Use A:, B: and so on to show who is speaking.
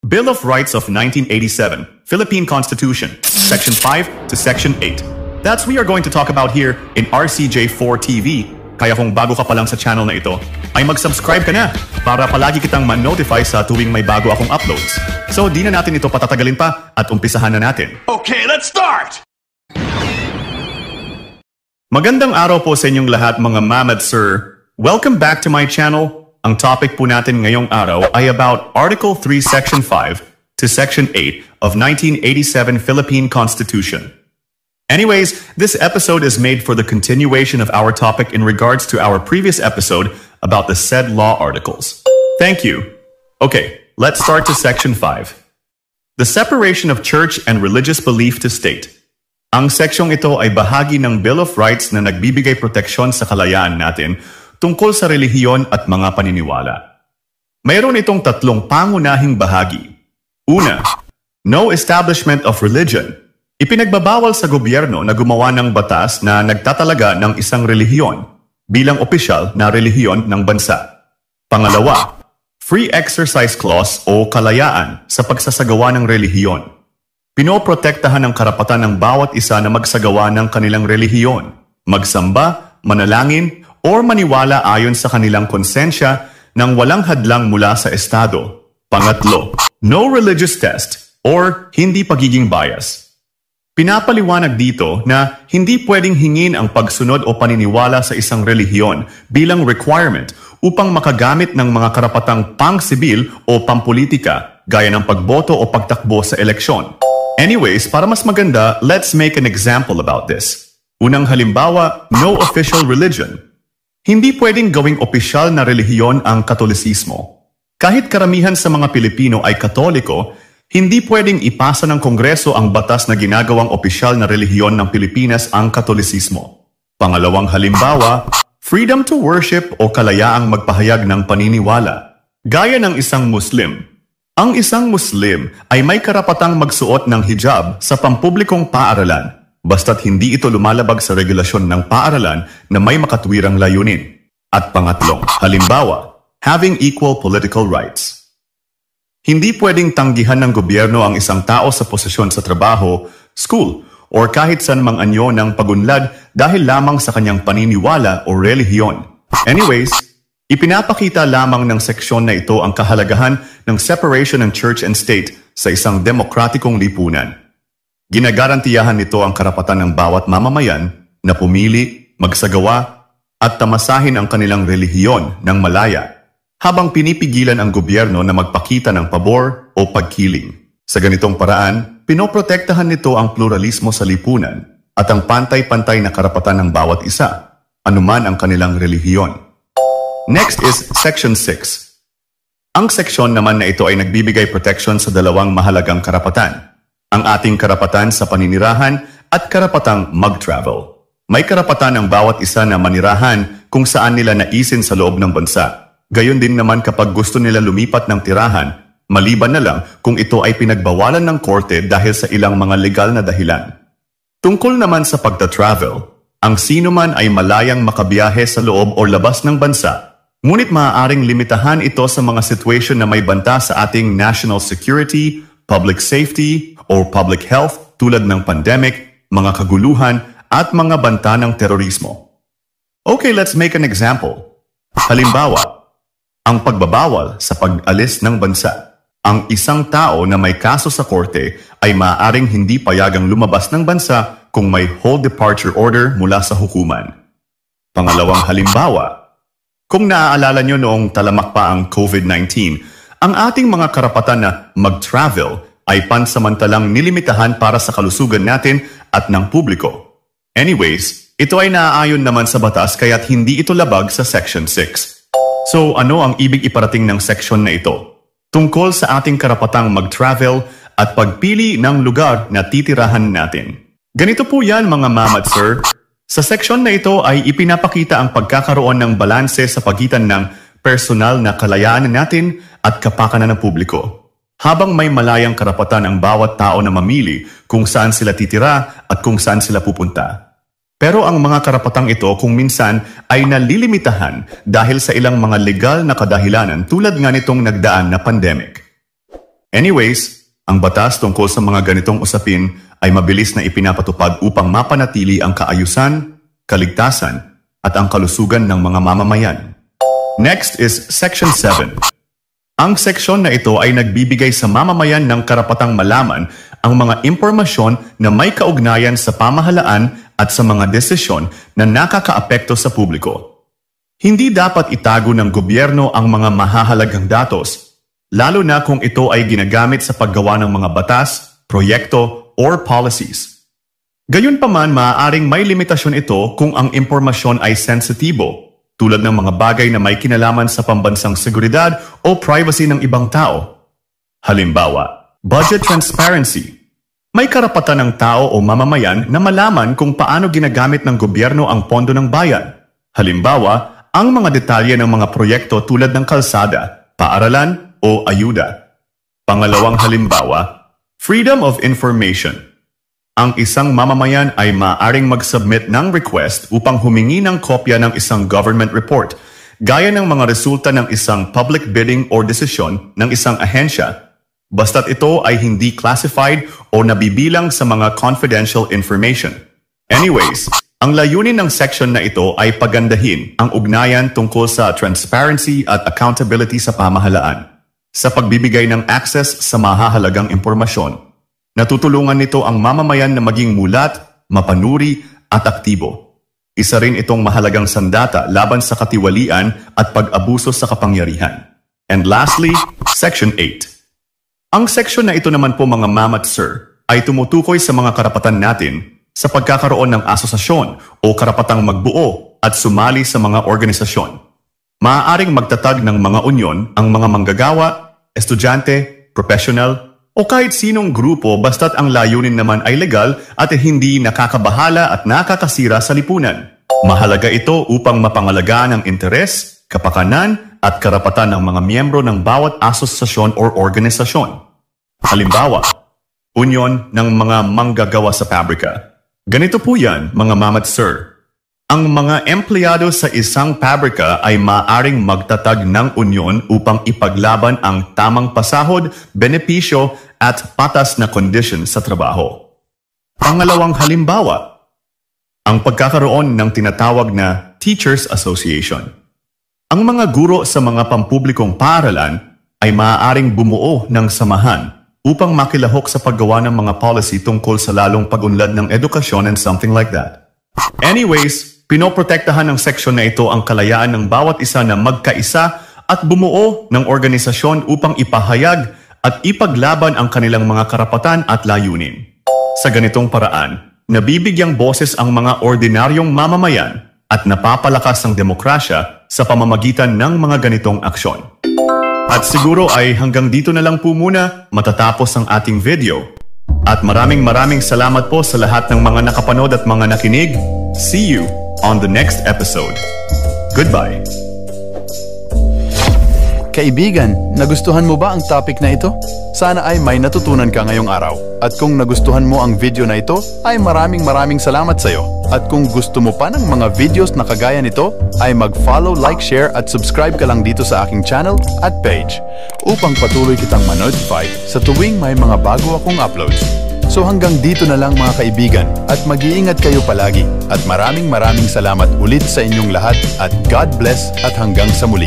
A: Bill of Rights of 1987, Philippine Constitution, Section 5 to Section 8. That's we are going to talk about here in RCJ4 TV. Kaya kung bago ka pa lang sa channel na ito, ay mag-subscribe ka na para palagi kitang ma-notify sa tuwing may bago akong uploads. So di na natin ito patatagalin pa at umpisahan na natin.
B: Okay, let's start!
A: Magandang araw po sa inyong lahat mga ma'am at sir. Welcome back to my channel. Ang topic po natin ngayong araw ay about Article 3, Section 5 to Section 8 of 1987 Philippine Constitution. Anyways, this episode is made for the continuation of our topic in regards to our previous episode about the said law articles. Thank you. Okay, let's start to Section 5. The separation of church and religious belief to state. Ang seksyong ito ay bahagi ng Bill of Rights na nagbibigay proteksyon sa kalayaan natin tungkol sa relihiyon at mga paniniwala. Mayroon itong tatlong pangunahing bahagi. Una, no establishment of religion. Ipinagbabawal sa gobyerno na gumawa ng batas na nagtatalaga ng isang relihiyon bilang opisyal na relihiyon ng bansa. Pangalawa, free exercise clause o kalayaan sa pagsasagawa ng relihiyon. Pinoprotektahan ang karapatan ng bawat isa na magsagawa ng kanilang relihiyon, magsamba, manalangin, or maniwala ayon sa kanilang konsensya nang walang hadlang mula sa Estado. Pangatlo, no religious test or hindi pagiging bias. Pinapaliwanag dito na hindi pwedeng hingin ang pagsunod o paniniwala sa isang relihiyon bilang requirement upang makagamit ng mga karapatang pang-sibil o pampolitika gaya ng pagboto o pagtakbo sa eleksyon. Anyways, para mas maganda, let's make an example about this. Unang halimbawa, no official religion. Hindi pwedeng gawing opisyal na relihiyon ang Katolisismo. Kahit karamihan sa mga Pilipino ay Katoliko, hindi pwedeng ipasa ng Kongreso ang batas na ginagawang opisyal na relihiyon ng Pilipinas ang Katolisismo. Pangalawang halimbawa, freedom to worship o kalayaang magpahayag ng paniniwala. Gaya ng isang Muslim. Ang isang Muslim ay may karapatang magsuot ng hijab sa pampublikong paaralan, basta't hindi ito lumalabag sa regulasyon ng paaralan na may makatwirang layunin. At pangatlong, halimbawa, having equal political rights. Hindi pwedeng tanggihan ng gobyerno ang isang tao sa posisyon sa trabaho, school, or kahit saan mang anyo ng pagunlad dahil lamang sa kanyang paniniwala o relihiyon. Anyways, ipinapakita lamang ng seksyon na ito ang kahalagahan ng separation ng church and state sa isang demokratikong lipunan. Ginagarantiyahan nito ang karapatan ng bawat mamamayan na pumili, magsagawa, at tamasahin ang kanilang relihiyon ng malaya, habang pinipigilan ang gobyerno na magpakita ng pabor o pagkiling. Sa ganitong paraan, pinoprotektahan nito ang pluralismo sa lipunan at ang pantay-pantay na karapatan ng bawat isa, anuman ang kanilang relihiyon. Next is Section 6. Ang seksyon naman na ito ay nagbibigay protection sa dalawang mahalagang karapatan. Ang ating karapatan sa paninirahan at karapatang mag-travel. May karapatan ng bawat isa na manirahan kung saan nila naisin sa loob ng bansa. Gayon din naman kapag gusto nila lumipat ng tirahan, maliban na lang kung ito ay pinagbawalan ng korte dahil sa ilang mga legal na dahilan. Tungkol naman sa pagta-travel, ang sino man ay malayang makabiyahe sa loob o labas ng bansa, ngunit maaaring limitahan ito sa mga situation na may banta sa ating national security, public safety, or public health tulad ng pandemic, mga kaguluhan, at mga banta ng terorismo. Okay, let's make an example. Halimbawa, ang pagbabawal sa pag-alis ng bansa. Ang isang tao na may kaso sa korte ay maaaring hindi payagang lumabas ng bansa kung may hold departure order mula sa hukuman. Pangalawang halimbawa, kung naaalala nyo noong talamak pa ang COVID-19, ang ating mga karapatan na mag-travel ay pansamantalang nilimitahan para sa kalusugan natin at ng publiko. Anyways, ito ay naaayon naman sa batas kaya't hindi ito labag sa Section 6. So ano ang ibig iparating ng seksyon na ito? Tungkol sa ating karapatang mag-travel at pagpili ng lugar na titirahan natin. Ganito po yan mga ma'am at sir. Sa seksyon na ito ay ipinapakita ang pagkakaroon ng balanse sa pagitan ng personal na kalayaan natin at kapakanan ng publiko. Habang may malayang karapatan ang bawat tao na mamili kung saan sila titira at kung saan sila pupunta. Pero ang mga karapatang ito kung minsan ay nalilimitahan dahil sa ilang mga legal na kadahilanan tulad nga nitong nagdaan na pandemic. Anyways, ang batas tungkol sa mga ganitong usapin ay mabilis na ipinapatupad upang mapanatili ang kaayusan, kaligtasan, at ang kalusugan ng mga mamamayan. Next is Section 7. Ang seksyon na ito ay nagbibigay sa mamamayan ng karapatang malaman ang mga impormasyon na may kaugnayan sa pamahalaan at sa mga desisyon na nakakaapekto sa publiko. Hindi dapat itago ng gobyerno ang mga mahahalagang datos, lalo na kung ito ay ginagamit sa paggawa ng mga batas, proyekto, or policies. Gayunpaman, maaaring may limitasyon ito kung ang impormasyon ay sensitibo, tulad ng mga bagay na may kinalaman sa pambansang seguridad o privacy ng ibang tao. Halimbawa, budget transparency. May karapatan ng tao o mamamayan na malaman kung paano ginagamit ng gobyerno ang pondo ng bayan. Halimbawa, ang mga detalye ng mga proyekto tulad ng kalsada, paaralan o ayuda. Pangalawang halimbawa, freedom of information. Ang isang mamamayan ay maaaring mag-submit ng request upang humingi ng kopya ng isang government report, gaya ng mga resulta ng isang public bidding or desisyon ng isang ahensya, basta't ito ay hindi classified o nabibilang sa mga confidential information. Anyways, ang layunin ng section na ito ay pagandahin ang ugnayan tungkol sa transparency at accountability sa pamahalaan, sa pagbibigay ng access sa mahahalagang impormasyon. Natutulungan nito ang mamamayan na maging mulat, mapanuri at aktibo. Isa rin itong mahalagang sandata laban sa katiwalian at pag-abuso sa kapangyarihan. And lastly, Section 8. Ang section na ito naman po mga ma'am at sir ay tumutukoy sa mga karapatan natin sa pagkakaroon ng asosasyon o karapatang magbuo at sumali sa mga organisasyon. Maaaring magtatag ng mga unyon ang mga manggagawa, estudyante, professional, o kahit sinong grupo basta't ang layunin naman ay legal at hindi nakakabahala at nakakasira sa lipunan. Mahalaga ito upang mapangalagaan ang interes, kapakanan at karapatan ng mga miyembro ng bawat asosasyon o organisasyon. Halimbawa, unyon ng mga manggagawa sa pabrika. Ganito po yan, mga ma'am at sir. Ang mga empleyado sa isang pabrika ay maaaring magtatag ng unyon upang ipaglaban ang tamang pasahod, benepisyo at patas na kondisyon sa trabaho. Pangalawang halimbawa, ang pagkakaroon ng tinatawag na Teachers Association. Ang mga guro sa mga pampublikong paaralan ay maaaring bumuo ng samahan upang makilahok sa paggawa ng mga policy tungkol sa lalong pag-unlad ng edukasyon and something like that. Anyways, pinoprotektahan ng seksyon na ito ang kalayaan ng bawat isa na magkaisa at bumuo ng organisasyon upang ipahayag at ipaglaban ang kanilang mga karapatan at layunin. Sa ganitong paraan, nabibigyang boses ang mga ordinaryong mamamayan at napapalakas ang demokrasya sa pamamagitan ng mga ganitong aksyon. At siguro ay hanggang dito na lang po muna matatapos ang ating video. At maraming salamat po sa lahat ng mga nakapanood at mga nakinig. See you on the next episode. Goodbye.
B: Kaibigan, nagustuhan mo ba ang topic na ito? Sana ay may natutunan ka ngayong araw. At kung nagustuhan mo ang video na ito, ay maraming salamat sa iyo. At kung gusto mo pa ng mga videos na kagaya nito, ay mag-follow, like, share at subscribe ka lang dito sa aking channel at page upang patuloy kitang ma-notify sa tuwing may mga bago akong uploads. So hanggang dito na lang mga kaibigan at mag-iingat kayo palagi at maraming salamat ulit sa inyong lahat at God bless at hanggang sa muli.